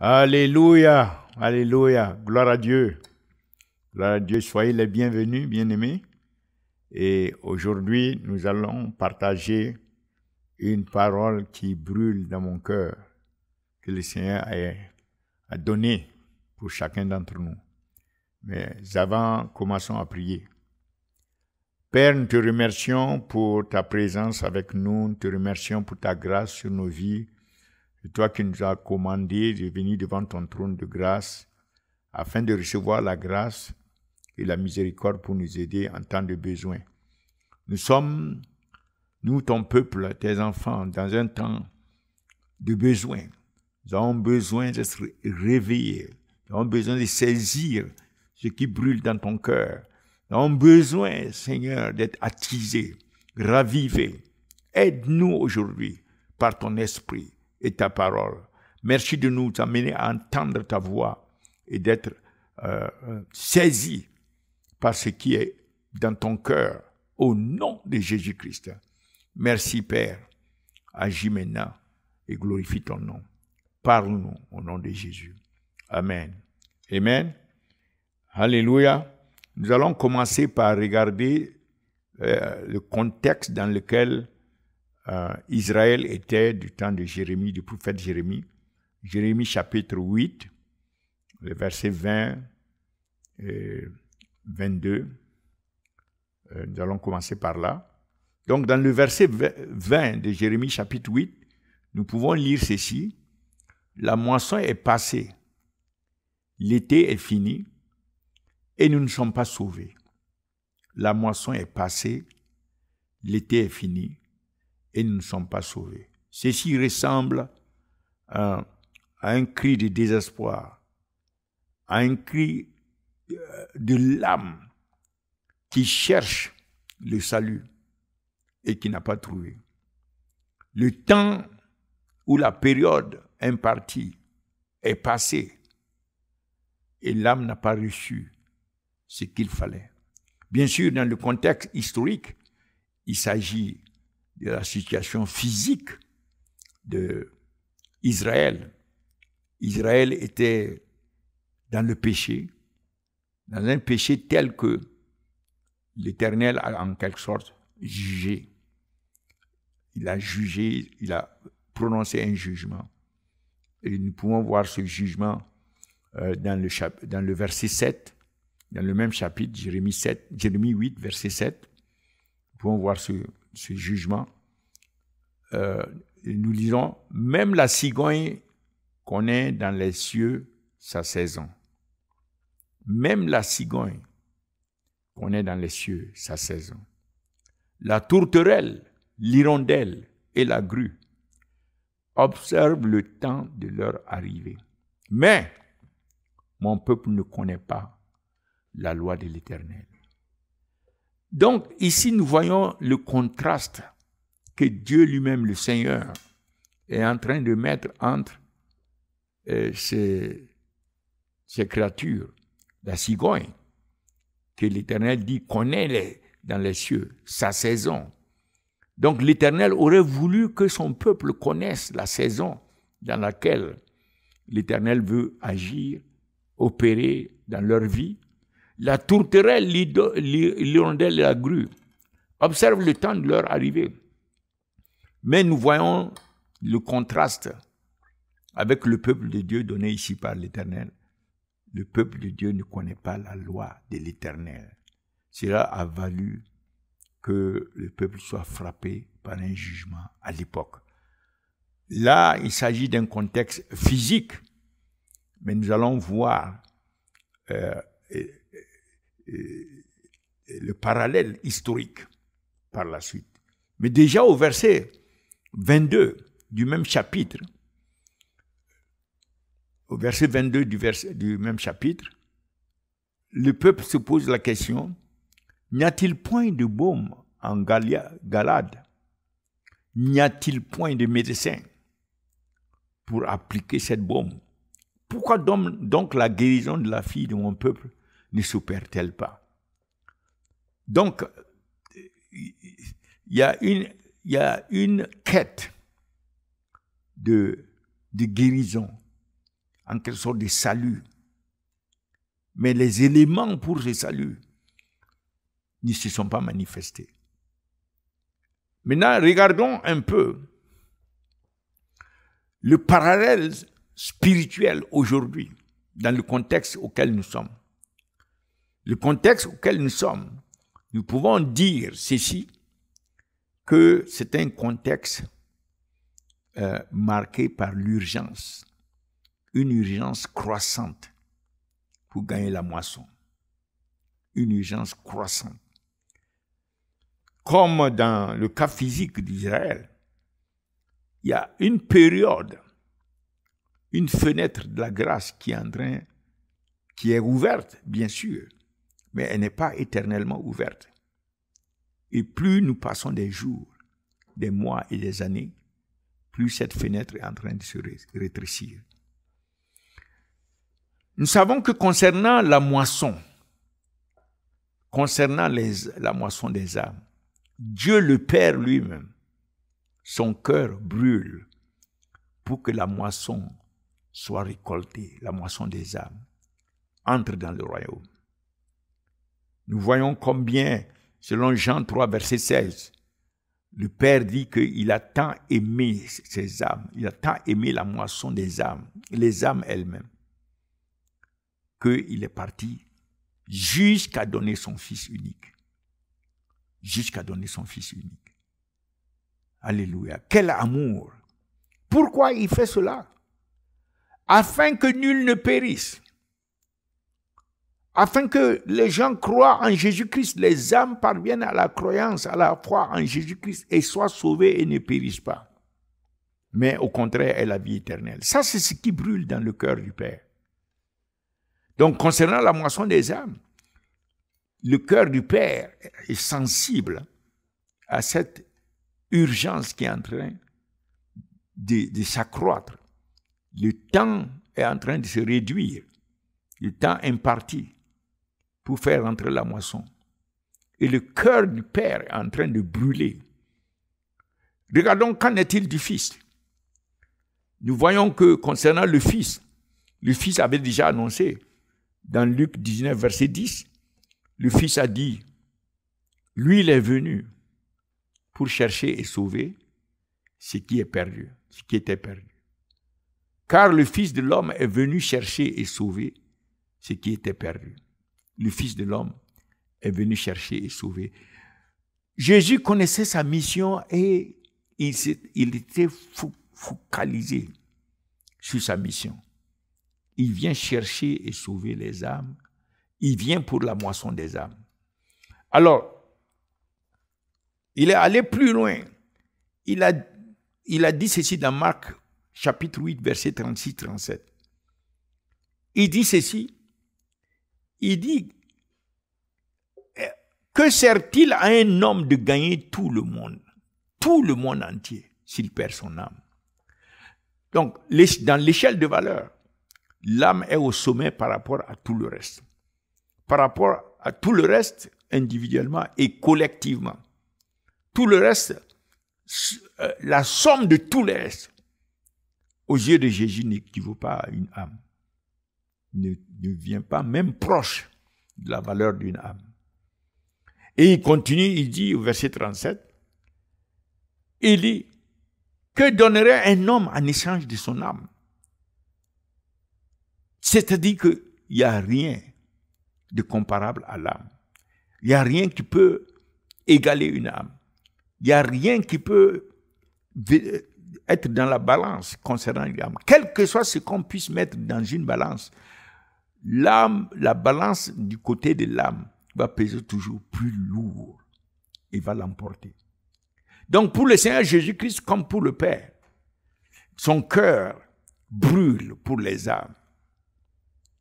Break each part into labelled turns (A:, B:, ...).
A: Alléluia, alléluia, gloire à Dieu. Gloire à Dieu, soyez les bienvenus, bien-aimés. Et aujourd'hui, nous allons partager une parole qui brûle dans mon cœur, que le Seigneur a donnée pour chacun d'entre nous. Mais avant, commençons à prier. Père, nous te remercions pour ta présence avec nous, nous te remercions pour ta grâce sur nos vies. C'est toi qui nous as commandé de venir devant ton trône de grâce afin de recevoir la grâce et la miséricorde pour nous aider en temps de besoin. Nous sommes, nous, ton peuple, tes enfants, dans un temps de besoin. Nous avons besoin d'être réveillés. Nous avons besoin de saisir ce qui brûle dans ton cœur. Nous avons besoin, Seigneur, d'être attisés, ravivés. Aide-nous aujourd'hui par ton esprit et ta parole. Merci de nous amener à entendre ta voix et d'être saisis par ce qui est dans ton cœur, au nom de Jésus-Christ. Merci, Père. Agis maintenant et glorifie ton nom. Parle-nous au nom de Jésus. Amen. Amen. Alléluia. Nous allons commencer par regarder le contexte dans lequel Israël était du temps de Jérémie, du prophète Jérémie. Jérémie chapitre 8, le verset 20 et 22. Nous allons commencer par là. Donc dans le verset 20 de Jérémie chapitre 8, nous pouvons lire ceci. La moisson est passée, l'été est fini et nous ne sommes pas sauvés. La moisson est passée, l'été est fini et nous ne sommes pas sauvés. Ceci ressemble à un cri de désespoir, à un cri de l'âme qui cherche le salut et qui n'a pas trouvé. Le temps où la période impartie est passée et l'âme n'a pas reçu ce qu'il fallait. Bien sûr, dans le contexte historique, il s'agit de la situation physique d'Israël. Israël était dans le péché, dans un péché tel que l'Éternel a en quelque sorte jugé. Il a jugé, il a prononcé un jugement. Et nous pouvons voir ce jugement dans le verset 7, dans le même chapitre, Jérémie 8, verset 7. Nous pouvons voir ce jugement. Nous lisons, même la cigogne connaît dans les cieux sa saison. Même la cigogne connaît dans les cieux sa saison. La tourterelle, l'hirondelle et la grue observent le temps de leur arrivée. Mais mon peuple ne connaît pas la loi de l'Éternel. Donc ici nous voyons le contraste que Dieu lui-même, le Seigneur, est en train de mettre entre ces créatures. La cigogne, que l'Éternel dit connaît dans les cieux sa saison. Donc l'Éternel aurait voulu que son peuple connaisse la saison dans laquelle l'Éternel veut agir, opérer dans leur vie. La tourterelle, l'hirondelle et la grue observent le temps de leur arrivée. Mais nous voyons le contraste avec le peuple de Dieu donné ici par l'Éternel. Le peuple de Dieu ne connaît pas la loi de l'Éternel. Cela a valu que le peuple soit frappé par un jugement à l'époque. Là, il s'agit d'un contexte physique, mais nous allons voir le parallèle historique par la suite. Mais déjà au verset 22 du même chapitre, au verset 22 du même chapitre, le peuple se pose la question, n'y a-t-il point de baume en Galade? N'y a-t-il point de médecin pour appliquer cette baume? Pourquoi donc la guérison de la fille de mon peuple ne s'opère-t-elle pas? Donc, il y a une quête de guérison en quelque sorte de salut. Mais les éléments pour ce salut ne se sont pas manifestés. Maintenant, regardons un peu le parallèle spirituel aujourd'hui, dans le contexte auquel nous sommes. Le contexte auquel nous sommes, nous pouvons dire ceci, que c'est un contexte marqué par l'urgence, une urgence croissante pour gagner la moisson. Une urgence croissante. Comme dans le cas physique d'Israël, il y a une période, une fenêtre de la grâce qui est ouverte, bien sûr, mais elle n'est pas éternellement ouverte. Et plus nous passons des jours, des mois et des années, plus cette fenêtre est en train de se rétrécir. Nous savons que concernant la moisson, concernant la moisson des âmes, Dieu le Père lui-même, son cœur brûle pour que la moisson soit récoltée, la moisson des âmes, entre dans le royaume. Nous voyons combien, selon Jean 3, verset 16, le Père dit qu'il a tant aimé ces âmes, il a tant aimé la moisson des âmes, les âmes elles-mêmes, qu'il est parti jusqu'à donner son Fils unique. Jusqu'à donner son Fils unique. Alléluia. Quel amour! Pourquoi il fait cela? Afin que nul ne périsse. Afin que les gens croient en Jésus-Christ, les âmes parviennent à la croyance, à la foi en Jésus-Christ et soient sauvées et ne périssent pas. Mais au contraire, aient la vie éternelle. Ça, c'est ce qui brûle dans le cœur du Père. Donc, concernant la moisson des âmes, le cœur du Père est sensible à cette urgence qui est en train de s'accroître. Le temps est en train de se réduire. Le temps imparti pour faire entrer la moisson. Et le cœur du Père est en train de brûler. Regardons, qu'en est-il du Fils? Nous voyons que concernant le Fils avait déjà annoncé dans Luc 19, verset 10, le Fils a dit, lui il est venu pour chercher et sauver ce qui est perdu, ce qui était perdu. Car le Fils de l'homme est venu chercher et sauver ce qui était perdu. Le Fils de l'homme est venu chercher et sauver. Jésus connaissait sa mission et il était focalisé sur sa mission. Il vient chercher et sauver les âmes. Il vient pour la moisson des âmes. Alors, il est allé plus loin. Il a dit ceci dans Marc, chapitre 8, verset 36-37. Il dit ceci. Il dit, que sert-il à un homme de gagner tout le monde entier, s'il perd son âme? Donc, dans l'échelle de valeur, l'âme est au sommet par rapport à tout le reste. Par rapport à tout le reste, individuellement et collectivement. Tout le reste, la somme de tout le reste, aux yeux de Jésus, n'équivaut pas à une âme. Ne vient pas même proche de la valeur d'une âme. Et il continue, il dit au verset 37, il dit, que donnerait un homme en échange de son âme? C'est-à-dire qu'il n'y a rien de comparable à l'âme. Il n'y a rien qui peut égaler une âme. Il n'y a rien qui peut être dans la balance concernant l'âme. Quel que soit ce qu'on puisse mettre dans une balance, l'âme, la balance du côté de l'âme va peser toujours plus lourd et va l'emporter. Donc pour le Seigneur Jésus-Christ comme pour le Père, son cœur brûle pour les âmes.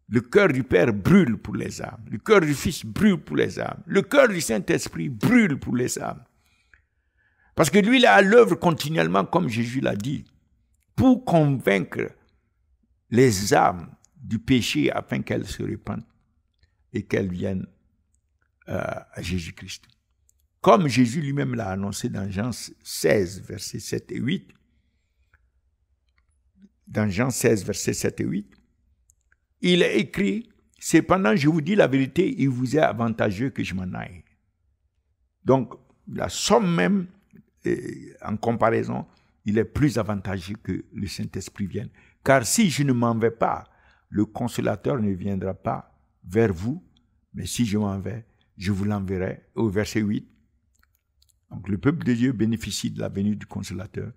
A: Le cœur du Père brûle pour les âmes. Le cœur du Fils brûle pour les âmes. Le cœur du Saint-Esprit brûle pour les âmes. Parce que lui, il est à l'œuvre continuellement, comme Jésus l'a dit, pour convaincre les âmes du péché afin qu'elles se répandent et qu'elles viennent à Jésus-Christ. Comme Jésus lui-même l'a annoncé dans Jean 16, versets 7 et 8. Dans Jean 16, versets 7 et 8, il est écrit, cependant, je vous dis la vérité, il vous est avantageux que je m'en aille. Donc, la somme même, en comparaison, il est plus avantageux que le Saint-Esprit vienne. Car si je ne m'en vais pas, le consolateur ne viendra pas vers vous, mais si je m'en vais, je vous l'enverrai. Au verset 8. Donc, le peuple de Dieu bénéficie de la venue du consolateur.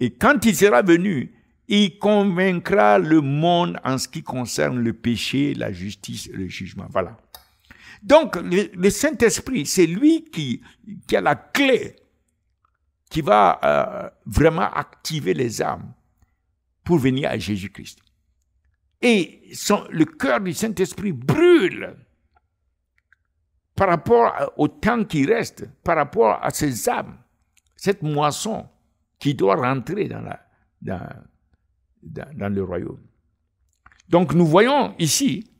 A: Et quand il sera venu, il convaincra le monde en ce qui concerne le péché, la justice et le jugement. Voilà. Donc, le Saint-Esprit, c'est lui qui a la clé, qui va vraiment activer les âmes pour venir à Jésus-Christ. Et le cœur du Saint-Esprit brûle par rapport au temps qui reste, par rapport à ces âmes, cette moisson qui doit rentrer dans le royaume. Donc nous voyons ici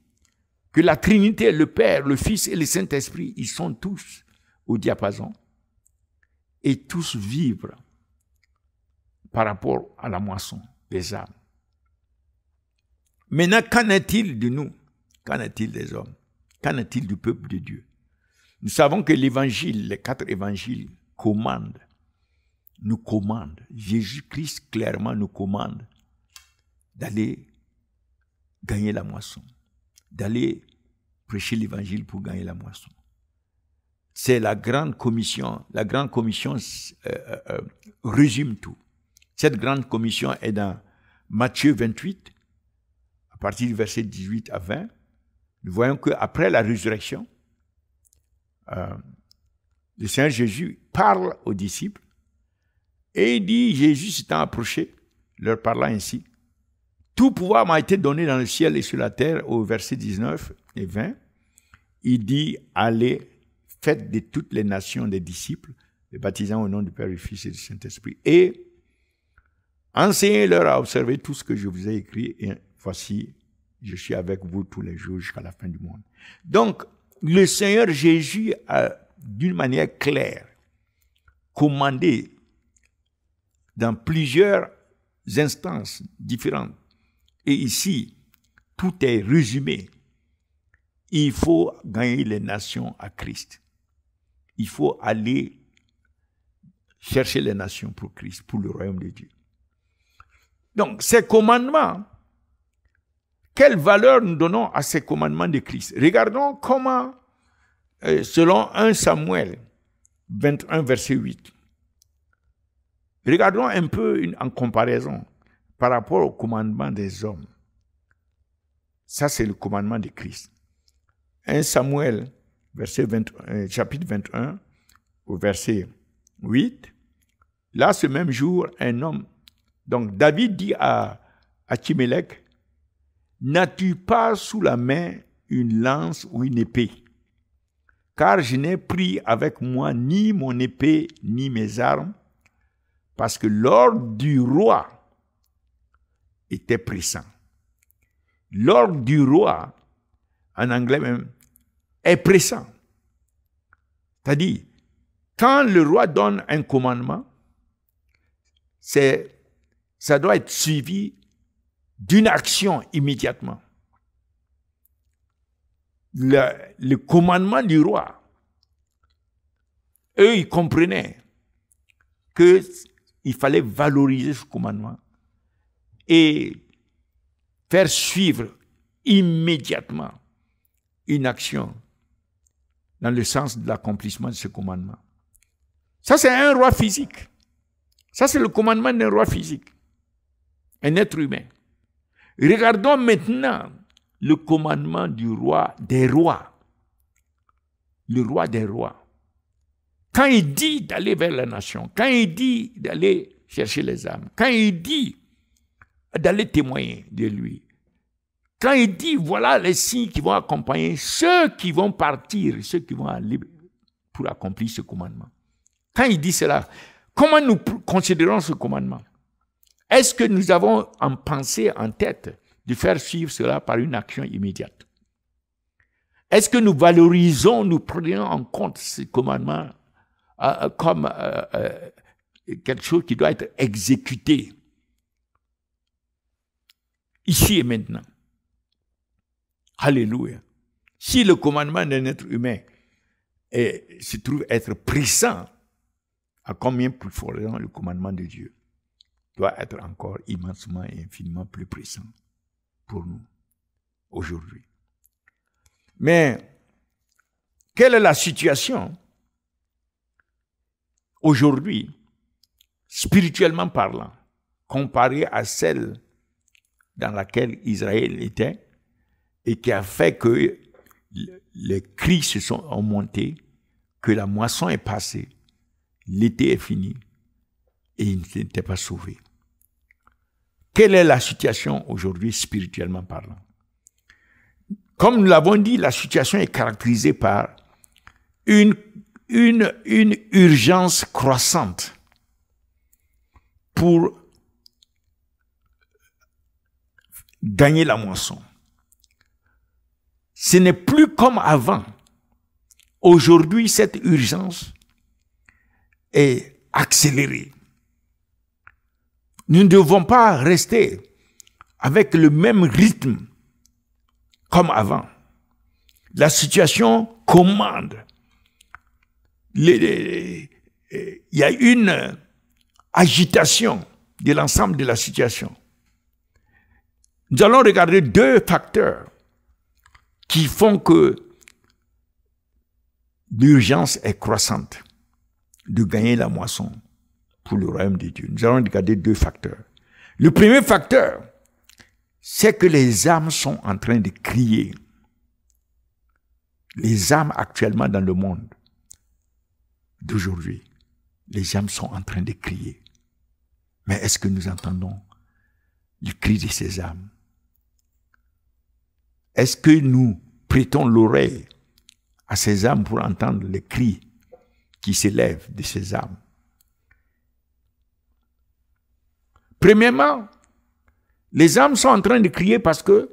A: que la Trinité, le Père, le Fils et le Saint-Esprit, ils sont tous au diapason et tous vibrent par rapport à la moisson des âmes. Maintenant, qu'en est-il de nous? Qu'en est-il des hommes? Qu'en est-il du peuple de Dieu? Nous savons que l'évangile, les 4 évangiles nous commandent, Jésus-Christ clairement nous commande d'aller gagner la moisson, d'aller prêcher l'évangile pour gagner la moisson. C'est la grande commission. La grande commission résume tout. Cette grande commission est dans Matthieu 28, à partir du verset 18 à 20. Nous voyons qu'après la résurrection, le Seigneur Jésus parle aux disciples et il dit, Jésus s'étant approché, leur parlant ainsi, tout pouvoir m'a été donné dans le ciel et sur la terre, au verset 19 et 20. Il dit, allez, faites de toutes les nations des disciples, les baptisant au nom du Père, du Fils et du Saint-Esprit, et enseignez-leur à observer tout ce que je vous ai écrit, et voici, je suis avec vous tous les jours jusqu'à la fin du monde. Donc, le Seigneur Jésus a, d'une manière claire, commandé dans plusieurs instances différentes. Et ici, tout est résumé. Il faut gagner les nations à Christ. Il faut aller chercher les nations pour Christ, pour le royaume de Dieu. Donc, ces commandements, quelle valeur nous donnons à ces commandements de Christ? Regardons comment, selon 1 Samuel 21, verset 8, regardons un peu en comparaison par rapport au commandement des hommes. Ça, c'est le commandement de Christ. 1 Samuel, chapitre 21, au verset 8, là, ce même jour, un homme, donc David dit à Achimelech, n'as-tu pas sous la main une lance ou une épée? Car je n'ai pris avec moi ni mon épée ni mes armes, parce que l'ordre du roi était pressant. L'ordre du roi, en anglais même, est pressant. C'est-à-dire, quand le roi donne un commandement, ça doit être suivi d'une action immédiatement. Le commandement du roi, eux, ils comprenaient qu'il fallait valoriser ce commandement et faire suivre immédiatement une action dans le sens de l'accomplissement de ce commandement. Ça, c'est un roi physique. Ça, c'est le commandement d'un roi physique, un être humain. Regardons maintenant le commandement du roi des rois. Le roi des rois. Quand il dit d'aller vers la nation, quand il dit d'aller chercher les âmes, quand il dit d'aller témoigner de lui, quand il dit voilà les signes qui vont accompagner ceux qui vont partir, ceux qui vont aller pour accomplir ce commandement. Quand il dit cela, comment nous considérons ce commandement? Est-ce que nous avons en pensée, en tête, de faire suivre cela par une action immédiate? Est-ce que nous valorisons, nous prenons en compte ce commandement comme quelque chose qui doit être exécuté ici et maintenant? Alléluia. Si le commandement d'un être humain se trouve être puissant, à combien plus fort le commandement de Dieu doit être encore immensement et infiniment plus puissant pour nous aujourd'hui. Mais quelle est la situation aujourd'hui, spirituellement parlant, comparée à celle dans laquelle Israël était et qui a fait que les cris ont monté, que la moisson est passée, l'été est fini et ils n'étaient pas sauvés. Quelle est la situation aujourd'hui, spirituellement parlant? Comme nous l'avons dit, la situation est caractérisée par une urgence croissante pour gagner la moisson. Ce n'est plus comme avant. Aujourd'hui, cette urgence est accélérée. Nous ne devons pas rester avec le même rythme comme avant. La situation commande. Il y a une agitation de l'ensemble de la situation. Nous allons regarder deux facteurs qui font que l'urgence est croissante de gagner la moisson pour le royaume de Dieu. Nous allons regarder deux facteurs. Le premier facteur, c'est que les âmes sont en train de crier. Les âmes actuellement dans le monde d'aujourd'hui, les âmes sont en train de crier. Mais est-ce que nous entendons le cri de ces âmes? Est-ce que nous prêtons l'oreille à ces âmes pour entendre les cris qui s'élèvent de ces âmes? Premièrement, les âmes sont en train de crier parce que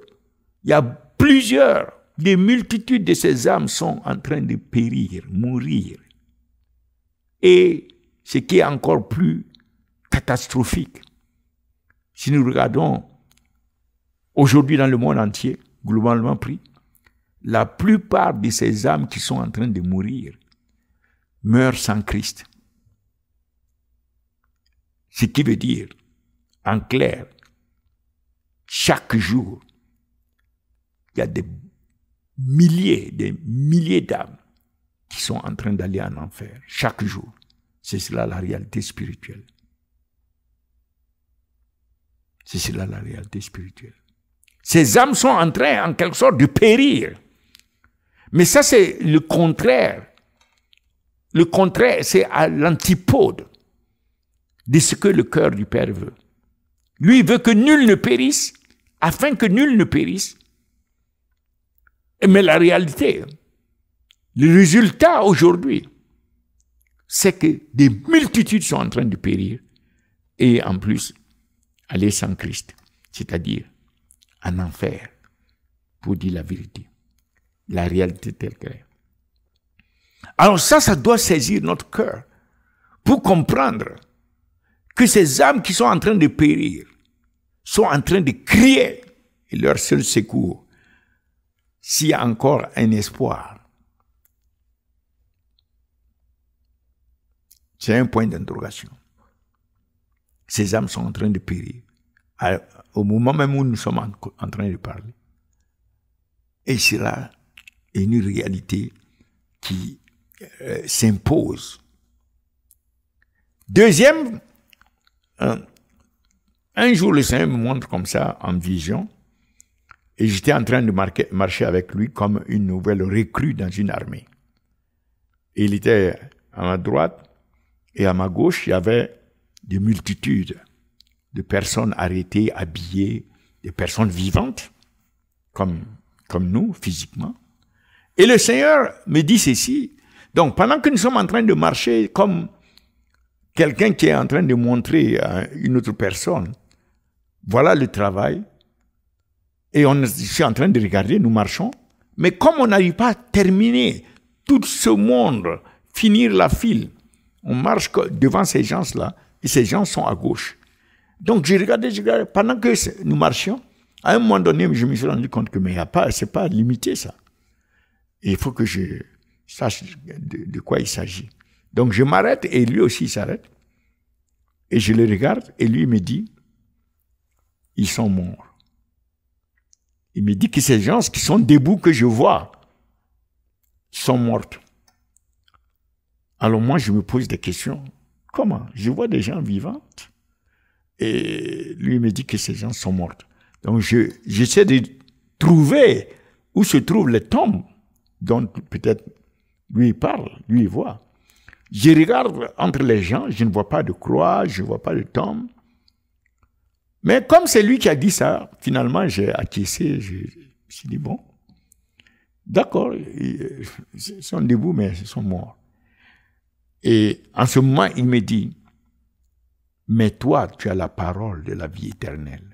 A: il y a des multitudes de ces âmes sont en train de périr, mourir. Et ce qui est encore plus catastrophique, si nous regardons aujourd'hui dans le monde entier, globalement pris, la plupart de ces âmes qui sont en train de mourir meurent sans Christ. Ce qui veut dire, en clair, chaque jour, il y a des milliers d'âmes qui sont en train d'aller en enfer. Chaque jour. C'est cela la réalité spirituelle. C'est cela la réalité spirituelle. Ces âmes sont en train, en quelque sorte, de périr. Mais ça, c'est le contraire. Le contraire, c'est à l'antipode de ce que le cœur du Père veut. Lui, il veut que nul ne périsse, afin que nul ne périsse. Mais la réalité, le résultat aujourd'hui, c'est que des multitudes sont en train de périr et en plus, aller sans Christ, c'est-à-dire en enfer, pour dire la vérité, la réalité telle qu'elle est. Alors ça doit saisir notre cœur pour comprendre que ces âmes qui sont en train de périr sont en train de crier et leur seul secours, s'il y a encore un espoir, c'est un point d'interrogation. Ces âmes sont en train de périr. Au moment même où nous sommes en train de parler. Et cela est une réalité qui s'impose. Deuxième, un jour le Seigneur me montre comme ça en vision, et j'étais en train de marcher avec lui comme une nouvelle recrue dans une armée. Et il était à ma droite et à ma gauche, il y avait des multitudes de personnes arrêtées, habillées, des personnes vivantes, comme nous, physiquement. Et le Seigneur me dit ceci. Donc, pendant que nous sommes en train de marcher comme quelqu'un qui est en train de montrer à une autre personne, voilà le travail, et je suis en train de regarder, nous marchons, mais comme on n'arrive pas à terminer tout ce monde, finir la file, on marche devant ces gens-là, et ces gens sont à gauche. Donc je regardais, pendant que nous marchions, À un moment donné, je me suis rendu compte que mais c'est pas limité ça. Et il faut que je sache de quoi il s'agit. Donc je m'arrête et lui aussi il s'arrête. Et je le regarde et lui me dit, ils sont morts. Il me dit que ces gens qui sont debout que je vois sont morts. Alors moi je me pose des questions. Comment? Je vois des gens vivants. Et lui me dit que ces gens sont morts. Donc j'essaie de trouver où se trouvent les tombes dont peut-être lui il parle, lui il voit. Je regarde entre les gens, je ne vois pas de croix, je ne vois pas de tombe. Mais comme c'est lui qui a dit ça, finalement j'ai acquiescé, je me suis dit bon, d'accord, ils sont debout mais ils sont morts. Et en ce moment il me dit, mais toi tu as la parole de la vie éternelle.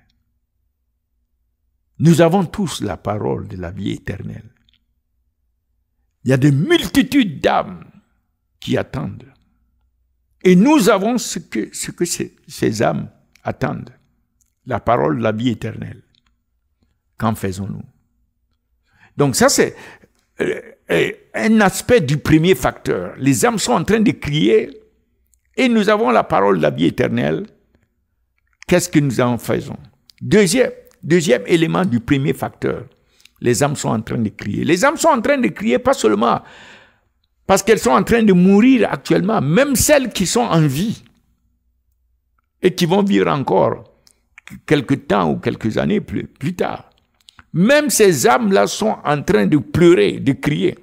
A: Nous avons tous la parole de la vie éternelle. Il y a des multitudes d'âmes qui attendent. Et nous avons ce que ces âmes attendent. La parole de la vie éternelle. Qu'en faisons-nous? Donc ça, c'est un aspect du premier facteur. Les âmes sont en train de crier et nous avons la parole de la vie éternelle. Qu'est-ce que nous en faisons? Deuxième élément du premier facteur. Les âmes sont en train de crier. Les âmes sont en train de crier pas seulement parce qu'elles sont en train de mourir actuellement, même celles qui sont en vie et qui vont vivre encore quelques temps ou quelques années plus tard. Même ces âmes-là sont en train de pleurer, de crier.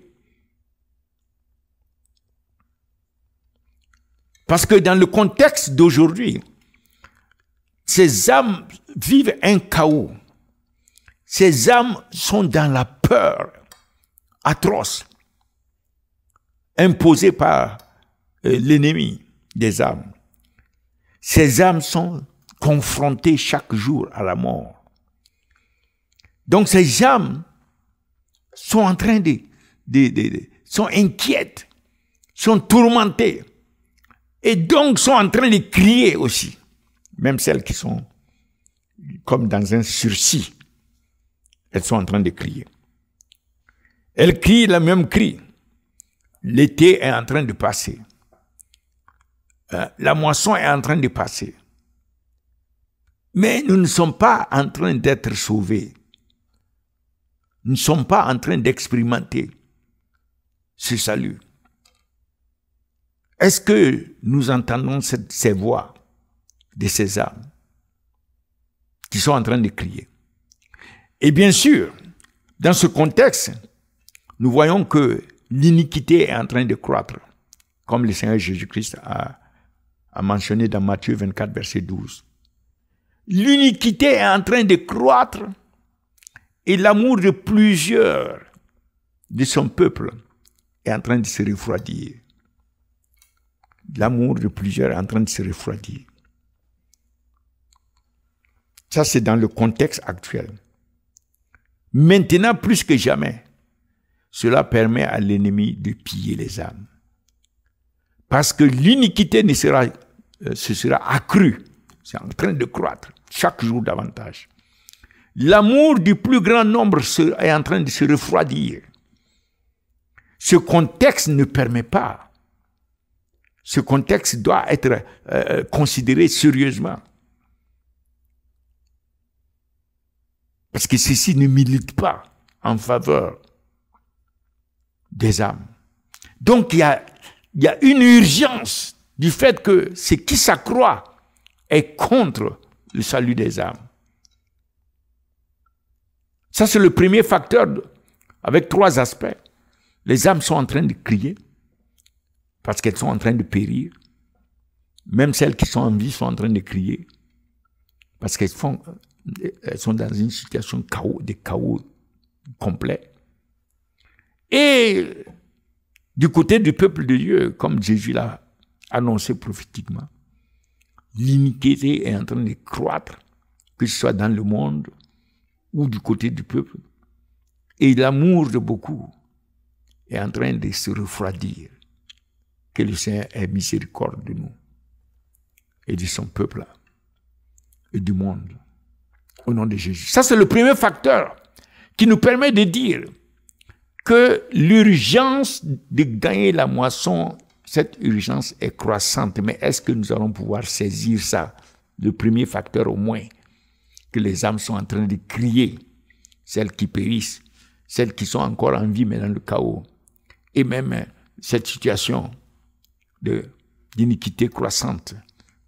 A: Parce que dans le contexte d'aujourd'hui, ces âmes vivent un chaos. Ces âmes sont dans la peur atroce imposée par l'ennemi des âmes. Ces âmes sont confrontées chaque jour à la mort. Donc ces âmes sont en train sont inquiètes, sont tourmentées et donc sont en train de crier aussi. Même celles qui sont comme dans un sursis. Elles sont en train de crier. Elles crient le même cri. L'été est en train de passer. La moisson est en train de passer. Mais nous ne sommes pas en train d'être sauvés. Nous ne sommes pas en train d'expérimenter ce salut. Est-ce que nous entendons ces voix de ces âmes qui sont en train de crier? Et bien sûr, dans ce contexte, nous voyons que l'iniquité est en train de croître, comme le Seigneur Jésus-Christ a mentionné dans Matthieu 24, verset 12. L'iniquité est en train de croître et l'amour de plusieurs de son peuple est en train de se refroidir. L'amour de plusieurs est en train de se refroidir. Ça, c'est dans le contexte actuel. Maintenant, plus que jamais, cela permet à l'ennemi de piller les âmes. Parce que l'iniquité se sera accrue. C'est en train de croître chaque jour davantage. L'amour du plus grand nombre est en train de se refroidir. Ce contexte ne permet pas. Ce contexte doit être considéré sérieusement. Parce que ceci ne milite pas en faveur des âmes. Donc il y a une urgence du fait que ce qui s'accroît est contre le salut des âmes. Ça, c'est le premier facteur avec 3 aspects. Les âmes sont en train de crier parce qu'elles sont en train de périr. Même celles qui sont en vie sont en train de crier parce qu'elles sont dans une situation de chaos complet. Et du côté du peuple de Dieu, comme Jésus l'a annoncé prophétiquement, l'iniquité est en train de croître, que ce soit dans le monde ou du côté du peuple. Et l'amour de beaucoup est en train de se refroidir. Que le Seigneur ait miséricorde de nous et de son peuple et du monde. au nom de Jésus. Ça, c'est le premier facteur qui nous permet de dire que l'urgence de gagner la moisson, cette urgence est croissante. Mais est-ce que nous allons pouvoir saisir ça? Le premier facteur au moins, que les âmes sont en train de crier, celles qui périssent, celles qui sont encore en vie mais dans le chaos. Et même cette situation d'iniquité croissante,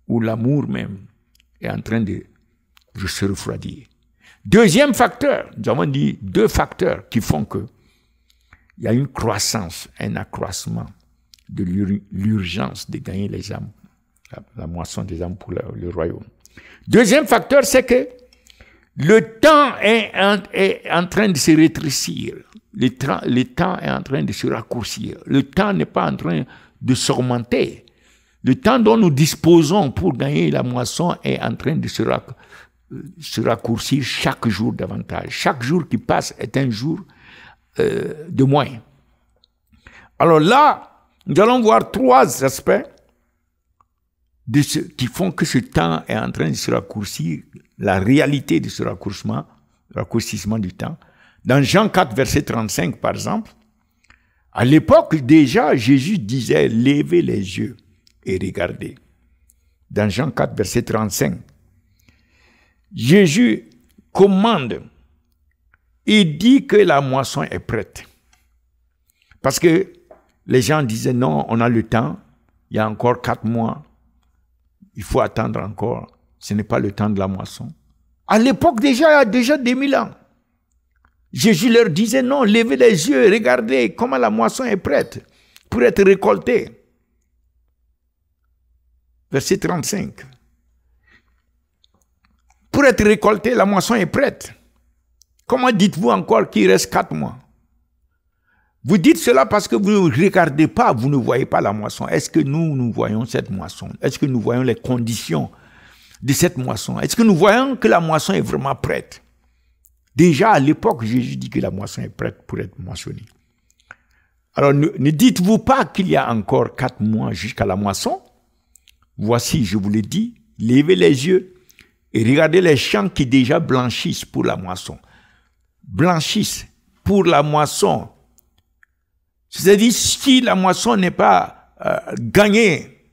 A: où l'amour même est en train de se refroidir. Deuxième facteur, nous avons dit 2 facteurs qui font que il y a une croissance, un accroissement de l'urgence de gagner les âmes, la moisson des âmes pour le royaume. Deuxième facteur, c'est que le temps est en train de se rétrécir. Le temps est en train de se raccourcir. Le temps n'est pas en train de s'augmenter. Le temps dont nous disposons pour gagner la moisson est en train de se raccourcir chaque jour davantage. Chaque jour qui passe est un jour de moins. Alors là, nous allons voir 3 aspects qui font que ce temps est en train de se raccourcir, la réalité de ce raccourcissement du temps. Dans Jean 4, verset 35, par exemple, à l'époque déjà, Jésus disait « Levez les yeux et regardez ». Dans Jean 4, verset 35, Jésus commande et dit que la moisson est prête. Parce que les gens disaient non, on a le temps, il y a encore 4 mois, il faut attendre encore, ce n'est pas le temps de la moisson. À l'époque déjà, il y a déjà 2000 ans. Jésus leur disait non, levez les yeux, regardez comment la moisson est prête pour être récoltée. Verset 35. Pour être récoltée, la moisson est prête. Comment dites-vous encore qu'il reste 4 mois? Vous dites cela parce que vous ne regardez pas, vous ne voyez pas la moisson. Est-ce que nous voyons cette moisson? Est-ce que nous voyons les conditions de cette moisson? Est-ce que nous voyons que la moisson est vraiment prête? Déjà à l'époque, Jésus dit que la moisson est prête pour être moissonnée. Alors ne dites-vous pas qu'il y a encore 4 mois jusqu'à la moisson? Voici, je vous l'ai dit, levez les yeux et regardez les champs qui déjà blanchissent pour la moisson. Blanchissent pour la moisson. C'est-à-dire, si la moisson n'est pas gagnée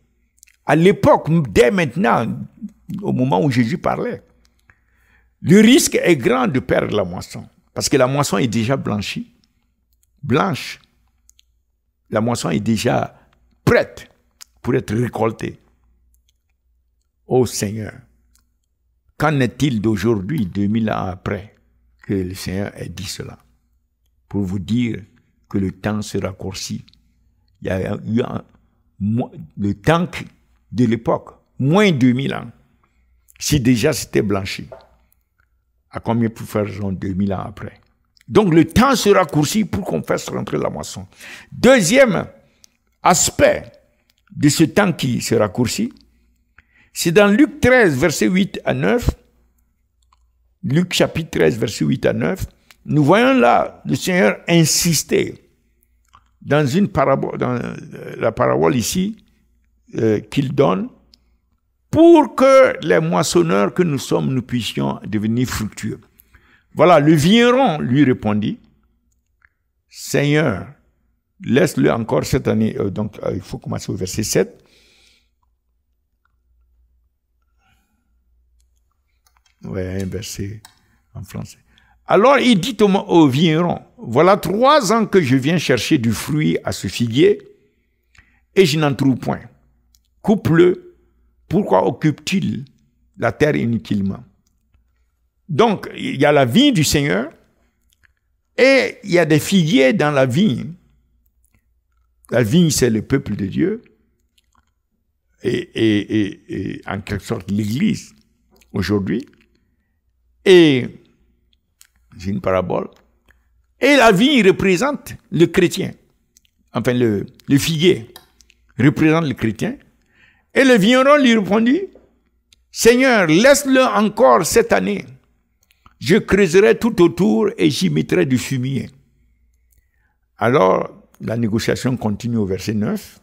A: à l'époque, dès maintenant, au moment où Jésus parlait, le risque est grand de perdre la moisson. Parce que la moisson est déjà blanchie, blanche. La moisson est déjà prête pour être récoltée. Ô Seigneur, qu'en est-il d'aujourd'hui, 2000 ans après, que le Seigneur ait dit cela? Pour vous dire que le temps se raccourcit. Il y a eu le temps de l'époque, moins 2000 ans. Si déjà c'était blanchi, à combien pour faire 2000 ans après? Donc le temps se raccourcit pour qu'on fasse rentrer la moisson. Deuxième aspect de ce temps qui se raccourcit, c'est dans Luc 13, verset 8 à 9. Luc chapitre 13, verset 8 à 9. Nous voyons là le Seigneur insister dans une parabole, dans la parabole ici qu'il donne, pour que les moissonneurs que nous sommes, nous puissions devenir fructueux. Voilà, le vigneron lui répondit, Seigneur, laisse-le encore cette année. Donc, il faut commencer au verset 7. Ouais, un verset en français. Alors, il dit au vigneron, voilà 3 ans que je viens chercher du fruit à ce figuier et je n'en trouve point. Coupe-le. Pourquoi occupe-t-il la terre inutilement? Donc, il y a la vigne du Seigneur et il y a des figuiers dans la vigne. La vigne, c'est le peuple de Dieu et en quelque sorte l'Église aujourd'hui. Et c'est une parabole. Et la vigne représente le chrétien. Enfin, le figuier représente le chrétien. Et le vigneron lui répondit, Seigneur, laisse-le encore cette année. Je creuserai tout autour et j'y mettrai du fumier. Alors, la négociation continue au verset 9.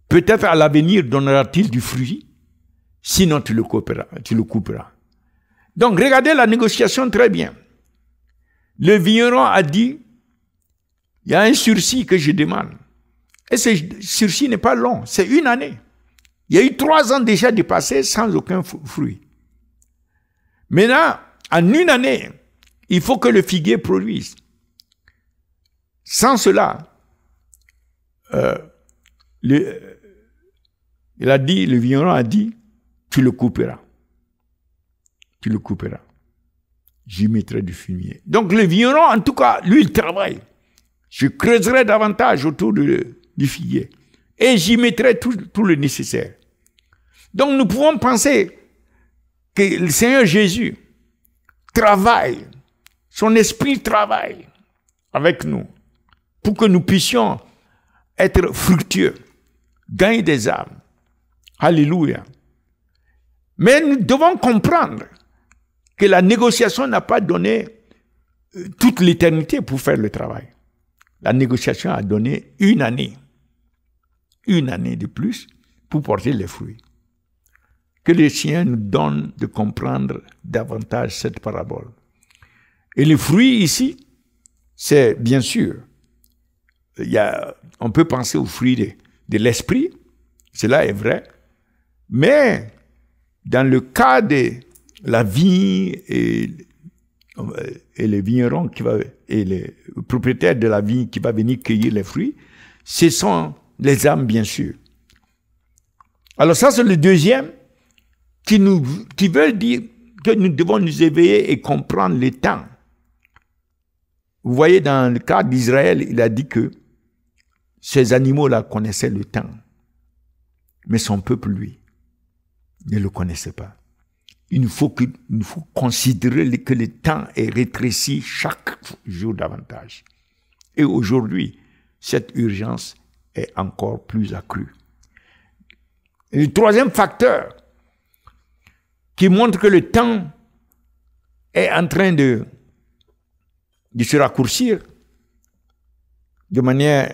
A: Peut-être à l'avenir donnera-t-il du fruit sinon tu le couperas. Donc regardez la négociation très bien. Le vigneron a dit, il y a un sursis que je demande. Et ce sursis n'est pas long, c'est 1 année. Il y a eu 3 ans déjà dépassés sans aucun fruit. Maintenant, en 1 année, il faut que le figuier produise. Sans cela, le vigneron a dit, tu le couperas. Tu le couperas. J'y mettrai du fumier. Donc le vigneron, en tout cas, lui, il travaille. Je creuserai davantage autour du figuier. Et j'y mettrai tout le nécessaire. Donc nous pouvons penser que le Seigneur Jésus travaille, son esprit travaille avec nous pour que nous puissions être fructueux, gagner des âmes. Alléluia. Mais nous devons comprendre que la négociation n'a pas donné toute l'éternité pour faire le travail. La négociation a donné 1 année. 1 année de plus pour porter les fruits. Que le Seigneur nous donne de comprendre davantage cette parabole. Et les fruits ici, c'est bien sûr, on peut penser aux fruits de l'esprit, cela est vrai, mais dans le cas de la vigne et le vigneron et le propriétaire de la vigne qui va venir cueillir les fruits, ce sont les âmes, bien sûr. Alors ça, c'est le deuxième qui veut dire que nous devons nous éveiller et comprendre les temps. Vous voyez, dans le cas d'Israël, il a dit que ces animaux-là connaissaient le temps. Mais son peuple, lui, ne le connaissait pas. Il faut considérer que le temps est rétréci chaque jour davantage. Et aujourd'hui, cette urgence est encore plus accrue. Et le troisième facteur qui montre que le temps est en train de se raccourcir de manière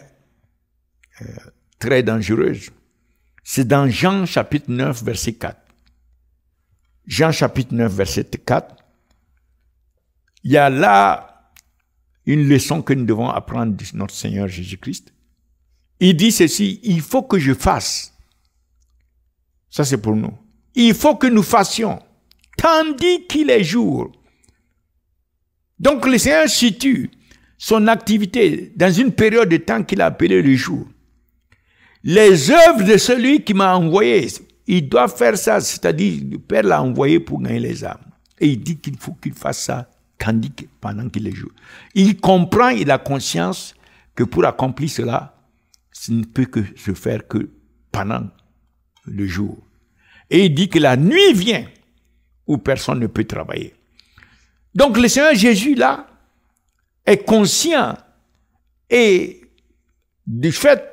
A: très dangereuse, c'est dans Jean chapitre 9, verset 4. Jean chapitre 9, verset 4, il y a là une leçon que nous devons apprendre de notre Seigneur Jésus-Christ. Il dit ceci, il faut que je fasse. Ça c'est pour nous. Il faut que nous fassions, tandis qu'il est jour. Donc le Seigneur situe son activité dans une période de temps qu'il a appelée le jour. Les œuvres de celui qui m'a envoyé, il doit faire ça, c'est-à-dire le Père l'a envoyé pour gagner les âmes. Et il dit qu'il faut qu'il fasse ça pendant qu'il est jour. Il comprend, il a conscience que pour accomplir cela, ce ne peut que se faire que pendant le jour. Et il dit que la nuit vient où personne ne peut travailler. Donc le Seigneur Jésus là est conscient et du fait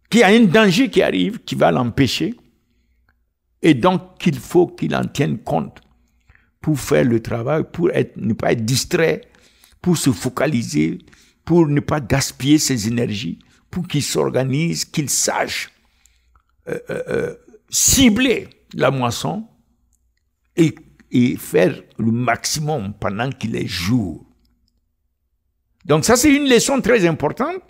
A: qu'il y a un danger qui arrive, qui va l'empêcher, et donc qu'il faut qu'il en tienne compte pour faire le travail, pour ne pas être distrait, pour se focaliser, pour ne pas gaspiller ses énergies, pour qu'il s'organise, qu'il sache cibler la moisson et faire le maximum pendant qu'il est jour. Donc ça, c'est une leçon très importante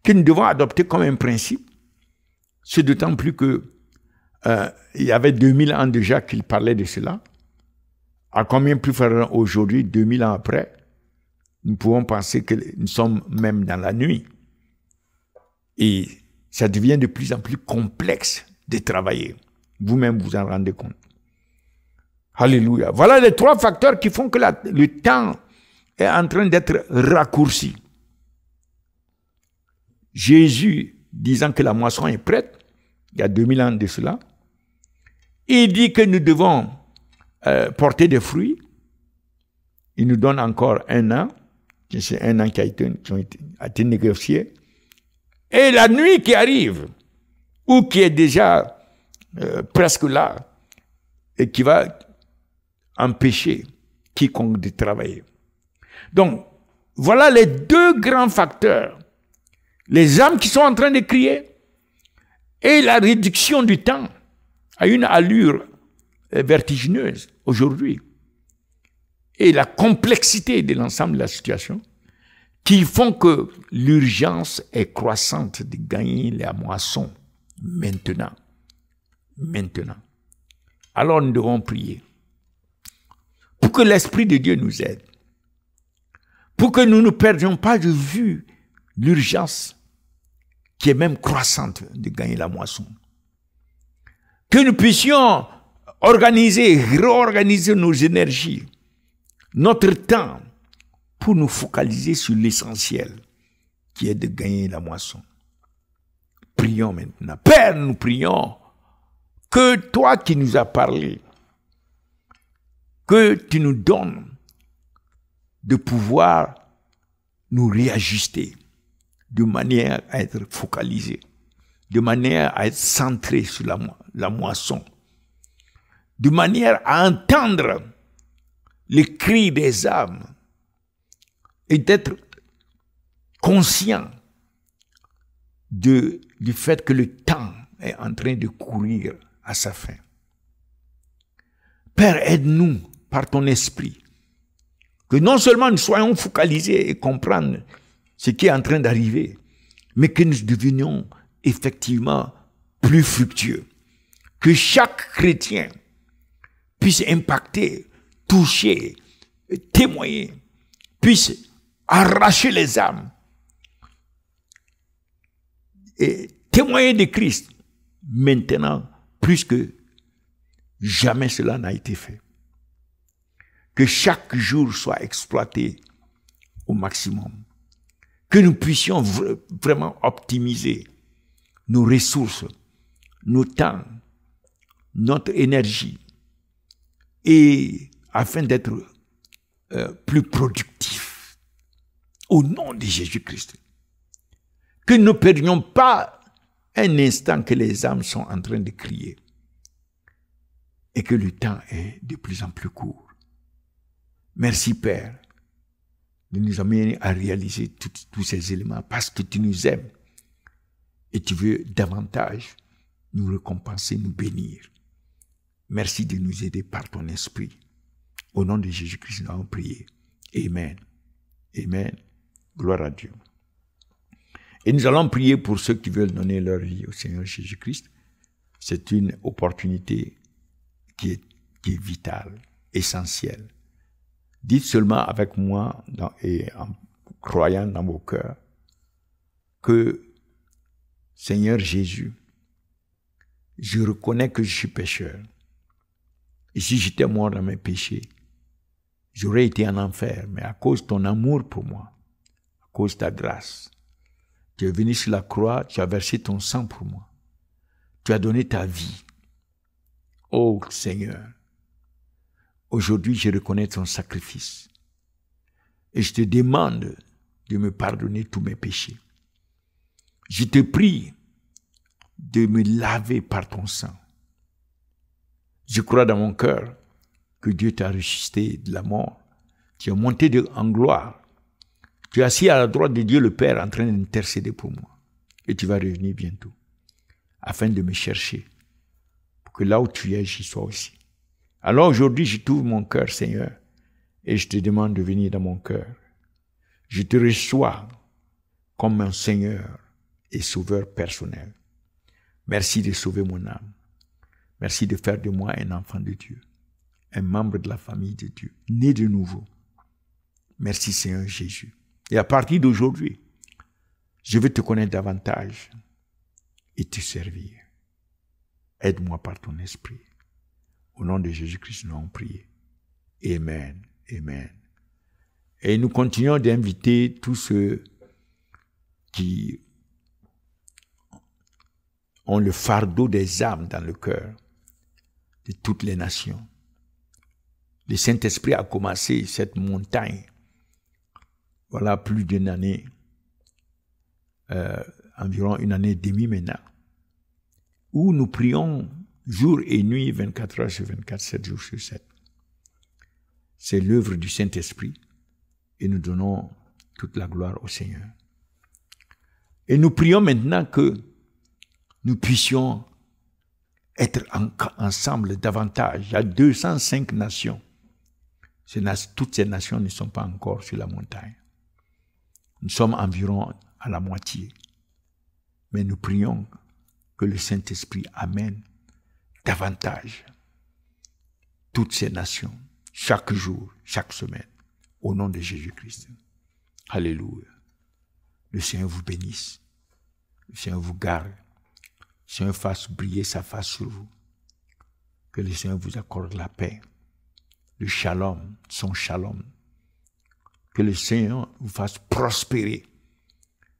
A: que nous devons adopter comme un principe. C'est d'autant plus que il y avait 2000 ans déjà qu'il parlait de cela. À combien plus faire aujourd'hui, 2000 ans après, nous pouvons penser que nous sommes même dans la nuit. Et ça devient de plus en plus complexe de travailler. Vous-même vous en rendez compte. Alléluia. Voilà les 3 facteurs qui font que le temps est en train d'être raccourci. Jésus, disant que la moisson est prête, il y a 2000 ans de cela, il dit que nous devons porter des fruits. Il nous donne encore 1 an, c'est 1 an qui a été négocié. Et la nuit qui arrive, ou qui est déjà presque là, et qui va empêcher quiconque de travailler. Donc, voilà les 2 grands facteurs. Les âmes qui sont en train de crier et la réduction du temps à une allure vertigineuse aujourd'hui. Et la complexité de l'ensemble de la situation qui font que l'urgence est croissante de gagner la moisson maintenant. Maintenant. Alors nous devons prier pour que l'Esprit de Dieu nous aide, pour que nous ne perdions pas de vue l'urgence qui est même croissante de gagner la moisson. Que nous puissions réorganiser nos énergies, notre temps, pour nous focaliser sur l'essentiel, qui est de gagner la moisson. Prions maintenant. Père, nous prions que toi qui nous as parlé, que tu nous donnes de pouvoir nous réajuster de manière à être focalisés, de manière à être centrés sur la moisson, de manière à entendre les cris des âmes et d'être conscient du fait que le temps est en train de courir à sa fin. Père, aide-nous par ton esprit, que non seulement nous soyons focalisés et comprendre ce qui est en train d'arriver, mais que nous devenions effectivement plus fructueux. Que chaque chrétien puisse impacter, toucher, témoigner, puisse arracher les âmes et témoigner de Christ. Maintenant, plus que jamais cela n'a été fait. Que chaque jour soit exploité au maximum. Que nous puissions vraiment optimiser nos ressources, nos temps, notre énergie, et afin d'être plus productifs au nom de Jésus-Christ. Que nous ne perdions pas un instant que les âmes sont en train de crier et que le temps est de plus en plus court. Merci Père de nous amener à réaliser tous ces éléments parce que tu nous aimes et tu veux davantage nous récompenser, nous bénir. Merci de nous aider par ton esprit. Au nom de Jésus-Christ, nous avons prié. Amen. Amen. Gloire à Dieu. Et nous allons prier pour ceux qui veulent donner leur vie au Seigneur Jésus-Christ. C'est une opportunité qui est vitale, essentielle. Dites seulement avec moi et en croyant dans vos cœurs que Seigneur Jésus, je reconnais que je suis pécheur. Et si j'étais mort dans mes péchés, j'aurais été en enfer. Mais à cause de ton amour pour moi, à cause de ta grâce, tu es venu sur la croix, tu as versé ton sang pour moi. Tu as donné ta vie. Oh Seigneur, aujourd'hui je reconnais ton sacrifice. Et je te demande de me pardonner tous mes péchés. Je te prie de me laver par ton sang. Je crois dans mon cœur que Dieu t'a ressuscité de la mort. Tu es monté en gloire. Tu es assis à la droite de Dieu le Père en train d'intercéder pour moi. Et tu vas revenir bientôt afin de me chercher pour que là où tu es, j'y sois aussi. Alors aujourd'hui, je t'ouvre mon cœur, Seigneur, et je te demande de venir dans mon cœur. Je te reçois comme mon Seigneur et Sauveur personnel. Merci de sauver mon âme. Merci de faire de moi un enfant de Dieu, un membre de la famille de Dieu, né de nouveau. Merci Seigneur Jésus. Et à partir d'aujourd'hui, je veux te connaître davantage et te servir. Aide-moi par ton esprit. Au nom de Jésus-Christ, nous avons prié. Amen. Amen. Et nous continuons d'inviter tous ceux qui ont le fardeau des âmes dans le cœur de toutes les nations. Le Saint-Esprit a commencé cette montagne, voilà plus d'une année, environ une année et demie maintenant, où nous prions jour et nuit, 24 heures sur 24, 7 jours sur 7. C'est l'œuvre du Saint-Esprit et nous donnons toute la gloire au Seigneur. Et nous prions maintenant que nous puissions être ensemble davantage. Il y a 205 nations. Toutes ces nations ne sont pas encore sur la montagne. Nous sommes environ à la moitié. Mais nous prions que le Saint-Esprit amène davantage toutes ces nations, chaque jour, chaque semaine, au nom de Jésus-Christ. Alléluia. Le Seigneur vous bénisse. Le Seigneur vous garde. Le Seigneur fasse briller sa face sur vous. Que le Seigneur vous accorde la paix, le shalom, son shalom. Que le Seigneur vous fasse prospérer.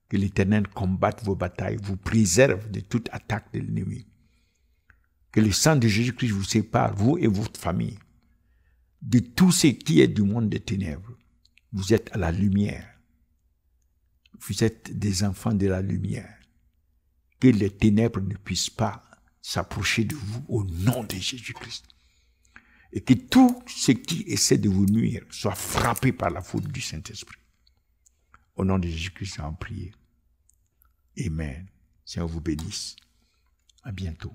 A: Que l'Éternel combatte vos batailles, vous préserve de toute attaque de l'ennemi. Que le sang de Jésus-Christ vous sépare, vous et votre famille, de tout ce qui est du monde des ténèbres. Vous êtes à la lumière. Vous êtes des enfants de la lumière. Que les ténèbres ne puissent pas s'approcher de vous au nom de Jésus-Christ. Et que tout ce qui essaie de vous nuire soit frappé par la foudre du Saint-Esprit. Au nom de Jésus-Christ, en prière. Amen. Seigneur vous bénisse. À bientôt.